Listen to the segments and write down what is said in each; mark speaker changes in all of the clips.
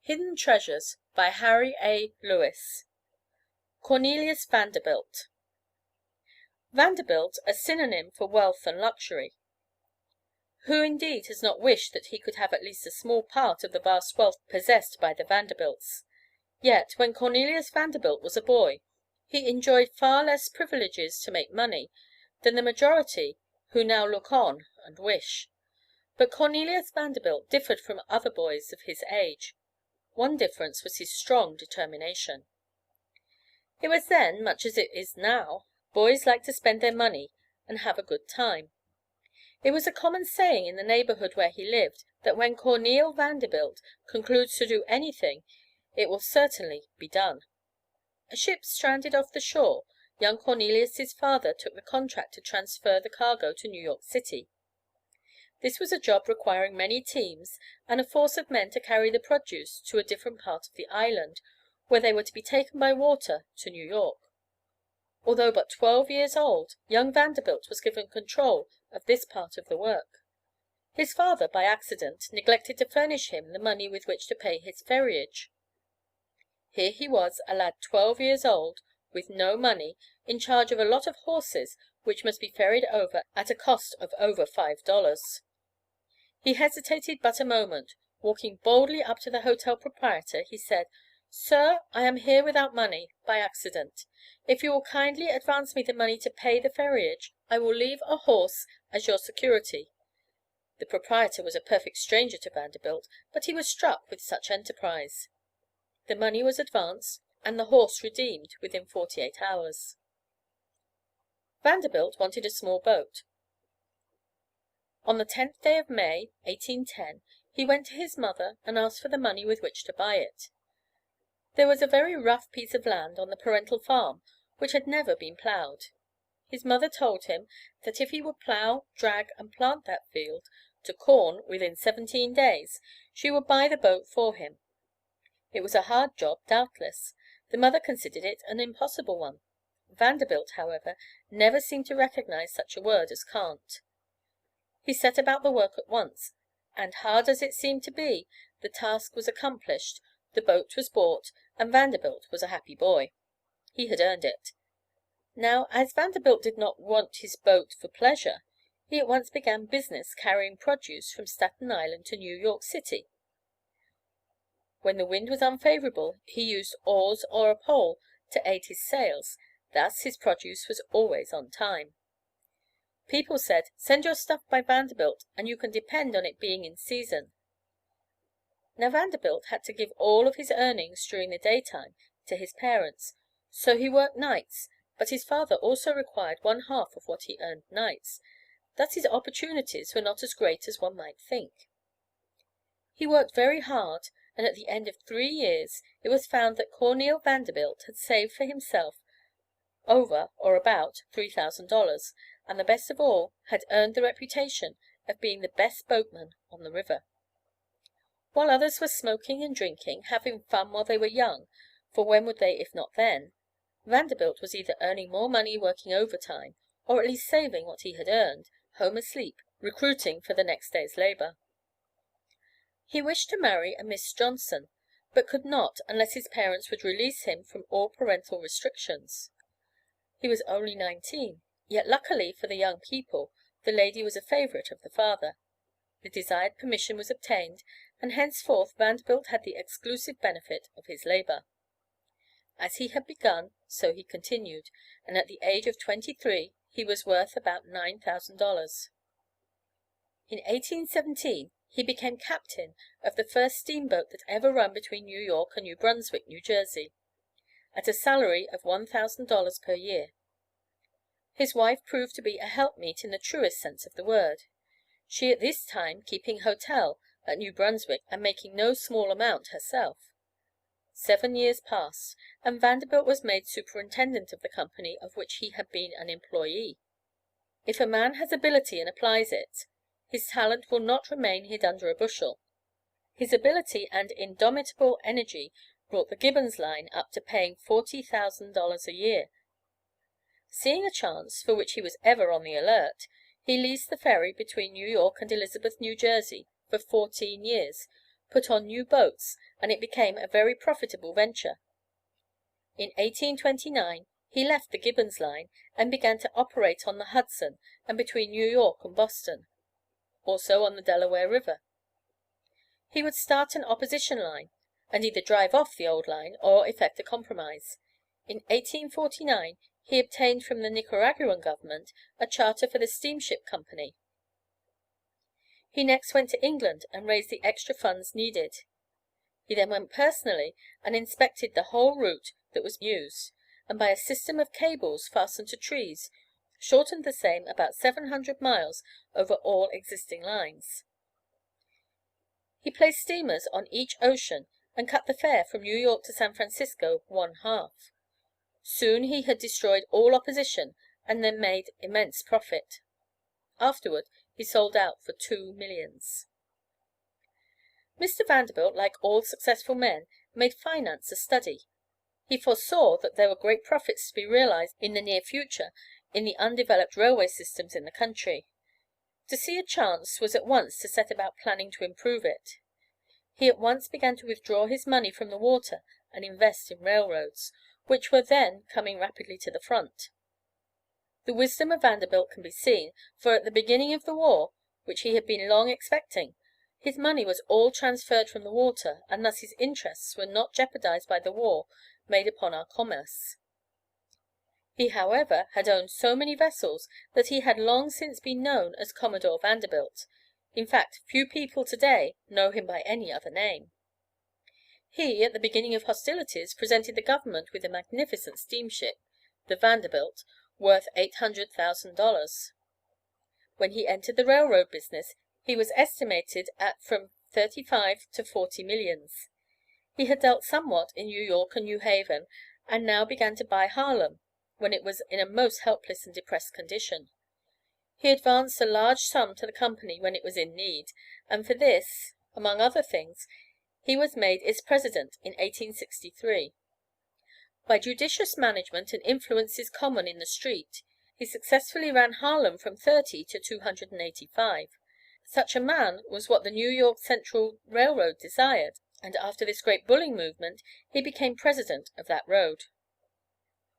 Speaker 1: Hidden Treasures by Harry A. Lewis. Cornelius Vanderbilt. Vanderbilt, a synonym for wealth and luxury. Who indeed has not wished that he could have at least a small part of the vast wealth possessed by the Vanderbilts? Yet, when Cornelius Vanderbilt was a boy, he enjoyed far less privileges to make money than the majority who now look on and wish. But Cornelius Vanderbilt differed from other boys of his age. One difference was his strong determination. It was then, much as it is now, boys liked to spend their money and have a good time. It was a common saying in the neighborhood where he lived that when Cornel Vanderbilt concludes to do anything, it will certainly be done. A ship stranded off the shore, young Cornelius's father took the contract to transfer the cargo to New York City. This was a job requiring many teams and a force of men to carry the produce to a different part of the island, where they were to be taken by water to New York. Although but 12 years old, young Vanderbilt was given control of this part of the work. His father, by accident, neglected to furnish him the money with which to pay his ferriage. Here he was, a lad 12 years old, with no money, in charge of a lot of horses which must be ferried over at a cost of over $5. He hesitated but a moment. Walking boldly up to the hotel proprietor, he said, "Sir, I am here without money, by accident. If you will kindly advance me the money to pay the ferriage, I will leave a horse as your security." The proprietor was a perfect stranger to Vanderbilt, but he was struck with such enterprise. The money was advanced, and the horse redeemed within 48 hours. Vanderbilt wanted a small boat. On the 10th day of May, 1810, he went to his mother and asked for the money with which to buy it. There was a very rough piece of land on the parental farm which had never been plowed. His mother told him that if he would plow, drag, and plant that field to corn within 17 days, she would buy the boat for him. It was a hard job, doubtless. The mother considered it an impossible one. Vanderbilt, however, never seemed to recognize such a word as can't. He set about the work at once, and hard as it seemed to be, the task was accomplished, the boat was bought, and Vanderbilt was a happy boy. He had earned it. Now, as Vanderbilt did not want his boat for pleasure, he at once began business carrying produce from Staten Island to New York City. When the wind was unfavorable, he used oars or a pole to aid his sails. Thus his produce was always on time. People said, "Send your stuff by Vanderbilt, and you can depend on it being in season." Now Vanderbilt had to give all of his earnings during the daytime to his parents, so he worked nights, but his father also required one half of what he earned nights. Thus his opportunities were not as great as one might think. He worked very hard, and at the end of 3 years it was found that Cornel Vanderbilt had saved for himself over or about $3,000, and the best of all, had earned the reputation of being the best boatman on the river. While others were smoking and drinking, having fun while they were young, for when would they if not then, Vanderbilt was either earning more money working overtime, or at least saving what he had earned, home asleep, recruiting for the next day's labor. He wished to marry a Miss Johnson, but could not unless his parents would release him from all parental restrictions. He was only 19, yet luckily for the young people, the lady was a favorite of the father. The desired permission was obtained, and henceforth Vanderbilt had the exclusive benefit of his labor. As he had begun, so he continued, and at the age of 23 he was worth about $9,000. In 1817 he became captain of the first steamboat that ever run between New York and New Brunswick, New Jersey, at a salary of $1,000 per year. His wife proved to be a helpmeet in the truest sense of the word, she at this time keeping hotel at New Brunswick and making no small amount herself. 7 years passed, and Vanderbilt was made superintendent of the company of which he had been an employee. If a man has ability and applies it, his talent will not remain hid under a bushel. His ability and indomitable energy brought the Gibbons line up to paying $40,000 a year. Seeing a chance, for which he was ever on the alert, he leased the ferry between New York and Elizabeth, New Jersey, for 14 years, put on new boats, and it became a very profitable venture. In 1829 he left the Gibbons line and began to operate on the Hudson and between New York and Boston, also on the Delaware River. He would start an opposition line, and either drive off the old line or effect a compromise. In 1849 he obtained from the Nicaraguan government a charter for the steamship company. He next went to England and raised the extra funds needed. He then went personally and inspected the whole route that was used, and by a system of cables fastened to trees, shortened the same about 700 miles over all existing lines. He placed steamers on each ocean and cut the fare from New York to San Francisco one half. Soon he had destroyed all opposition and then made immense profit. Afterward he sold out for $2 millions. Mr. Vanderbilt, like all successful men, made finance a study. He foresaw that there were great profits to be realized in the near future in the undeveloped railway systems in the country. To see a chance was at once to set about planning to improve it. He at once began to withdraw his money from the water and invest in railroads, which were then coming rapidly to the front. The wisdom of Vanderbilt can be seen, for at the beginning of the war, which he had been long expecting, his money was all transferred from the water, and thus his interests were not jeopardized by the war made upon our commerce. He, however, had owned so many vessels that he had long since been known as Commodore Vanderbilt. In fact, few people today know him by any other name. He, at the beginning of hostilities, presented the government with a magnificent steamship, the Vanderbilt, worth $800,000. When he entered the railroad business, he was estimated at from 35 to 40 millions. He had dealt somewhat in New York and New Haven, and now began to buy Harlem, when it was in a most helpless and depressed condition. He advanced a large sum to the company when it was in need, and for this, among other things, he was made its president in 1863. By judicious management and influences common in the street, he successfully ran Harlem from 30 to 285. Such a man was what the New York Central Railroad desired, and after this great bulling movement he became president of that road.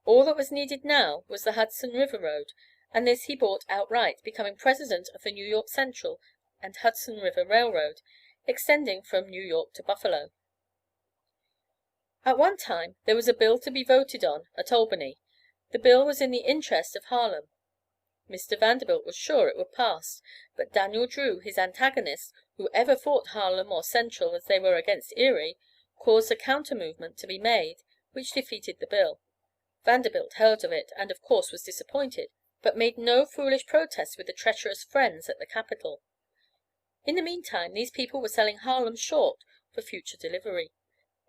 Speaker 1: All that was needed now was the Hudson River Road, and this he bought outright, becoming president of the New York Central and Hudson River Railroad, extending from New York to Buffalo. At one time there was a bill to be voted on at Albany. The bill was in the interest of Harlem. Mr. Vanderbilt was sure it would pass, but Daniel Drew, his antagonist, who ever fought Harlem or Central as they were against Erie, caused a counter-movement to be made, which defeated the bill. Vanderbilt heard of it, and of course was disappointed, but made no foolish protest with the treacherous Friends at the Capitol. In the meantime these people were selling Harlem short for future delivery,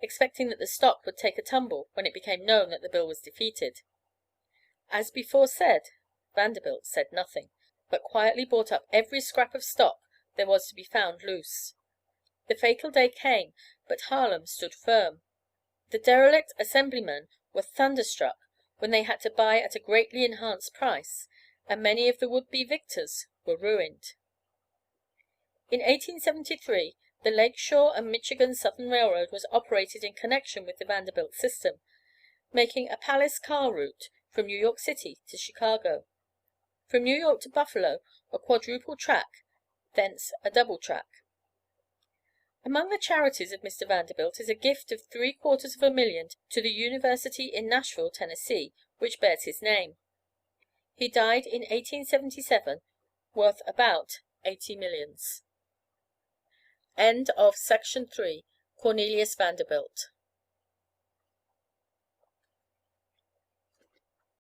Speaker 1: expecting that the stock would take a tumble when it became known that the bill was defeated. As before said, Vanderbilt said nothing, but quietly bought up every scrap of stock there was to be found loose. The fatal day came, but Harlem stood firm. The derelict assemblymen were thunderstruck when they had to buy at a greatly enhanced price, and many of the would-be victors were ruined. In 1873 the Lake Shore and Michigan Southern Railroad was operated in connection with the Vanderbilt system, making a palace car route from New York City to Chicago. From New York to Buffalo a quadruple track, thence a double track. Among the charities of Mr. Vanderbilt is a gift of $750,000 to the University in Nashville, Tennessee, which bears his name. He died in 1877, worth about $80 millions. End of Section 3. Cornelius Vanderbilt.